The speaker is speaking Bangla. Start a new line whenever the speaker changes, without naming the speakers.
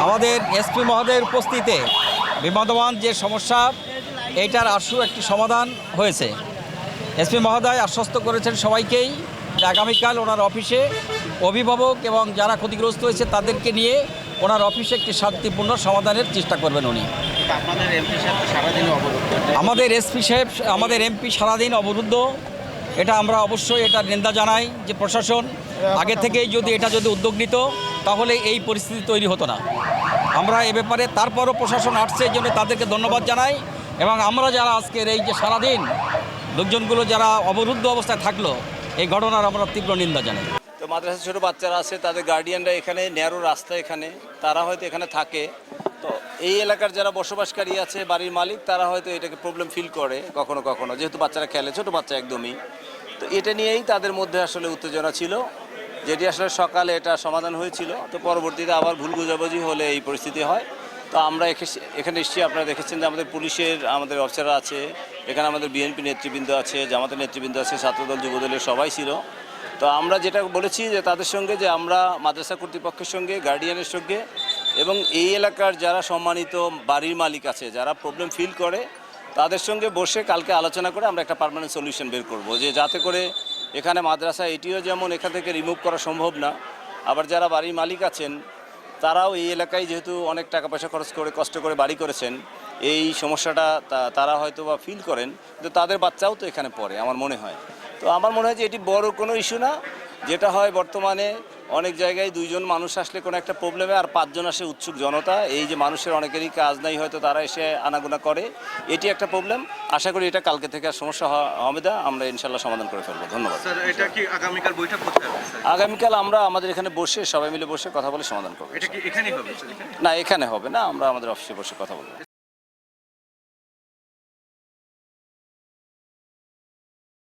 আমাদের এসপি মহোদয়ের উপস্থিতিতে বিবদমান যে সমস্যা এইটার আশু একটি সমাধান হয়েছে। এসপি মহোদয় আশ্বস্ত করেছেন সবাইকেই যে আগামীকাল ওনার অফিসে অভিভাবক এবং যারা ক্ষতিগ্রস্ত হয়েছে তাদেরকে নিয়ে ওনার অফিসে একটি শান্তিপূর্ণ সমাধানের চেষ্টা করবেন উনি। আমাদের এমপি সারাদিন অবরুদ্ধ, এটা আমরা অবশ্যই এটা নিন্দা জানাই যে প্রশাসন আগে থেকেই যদি উদ্যোগ নিত তাহলে এই পরিস্থিতি তৈরি হতো না। আমরা এ ব্যাপারে তারপরও প্রশাসন আসছে এই জন্য তাদেরকে ধন্যবাদ জানাই, এবং আমরা যারা আজকের এই যে সারাদিন লোকজনগুলো যারা অবরুদ্ধ অবস্থায় থাকলো এই ঘটনার আমরা তীব্র নিন্দা জানাই।
তো মাদ্রাসা ছোটো বাচ্চারা আছে, তাদের গার্ডিয়ানরা এখানে ন্যারো রাস্তা, এখানে তারা হয়তো এখানে থাকে। তো এই এলাকার যারা বসবাসকারী আছে, বাড়ির মালিক, তারা হয়তো এটাকে প্রবলেম ফিল করে কখনো কখনো, যেহেতু বাচ্চারা খেলে, ছোটো বাচ্চা একদমই। তো এটা নিয়েই তাদের মধ্যে আসলে উত্তেজনা ছিল, যেটি আসলে সকালে এটা সমাধান হয়েছিল। তো পরবর্তীতে আবার ভুল বোঝাবুঝি হলে এই পরিস্থিতি হয়। তো আমরা এখানে এসেছি, আপনারা দেখেছেন যে আমাদের পুলিশের আমাদের অফিসাররা আছে, এখানে আমাদের বিএনপি নেতৃবৃন্দ আছে, জামাতের নেতৃবৃন্দ আছে, ছাত্রদল যুবদলের সবাই ছিল। তো আমরা যেটা বলেছি যে তাদের সঙ্গে যে আমরা মাদ্রাসা কর্তৃপক্ষের সঙ্গে, গার্ডিয়ানের সঙ্গে এবং এই এলাকার যারা সম্মানিত বাড়ির মালিক আছে, যারা প্রবলেম ফিল করে, তাদের সঙ্গে বসে কালকে আলোচনা করে আমরা একটা পার্মানেন্ট সলিউশন বের করব, যে যাতে করে এখানে মাদ্রাসা এটিও যেমন এখান থেকে রিমুভ করা সম্ভব না, আবার যারা বাড়ির মালিক আছেন তারাও এই এলাকায় যেহেতু অনেক টাকা পয়সা খরচ করে কষ্ট করে বাড়ি করেছেন, এই সমস্যাটা তারা হয়তো বা ফিল করেন, কিন্তু তাদের বাচ্চাও তো এখানে পড়ে আমার মনে হয়। তো আমার মনে হয় যে এটি বড় কোনো ইস্যু না। যেটা হয় বর্তমানে অনেক জায়গায় দুইজন মানুষ আসলে কোনো একটা প্রবলেমে আর পাঁচজন আসে উৎসুক জনতা, এই যে মানুষের অনেকেরই কাজ নাই, হয়তো তারা এসে আনাগোনা করে, এটি একটা প্রবলেম। আশা করি এটা কালকে থেকে আর সমস্যা হবে না, আমরা ইনশাল্লাহ সমাধান করে ফেলবো। ধন্যবাদ
স্যার। এটা কি আগামীকাল বৈঠক করতে হবে?
আগামীকাল আমরা আমাদের এখানে বসে সবাই মিলে বসে কথা বলে সমাধান করবো।
এটা কি এখানেই হবে?
না, এখানে হবে না, আমরা আমাদের অফিসে বসে কথা বলবো।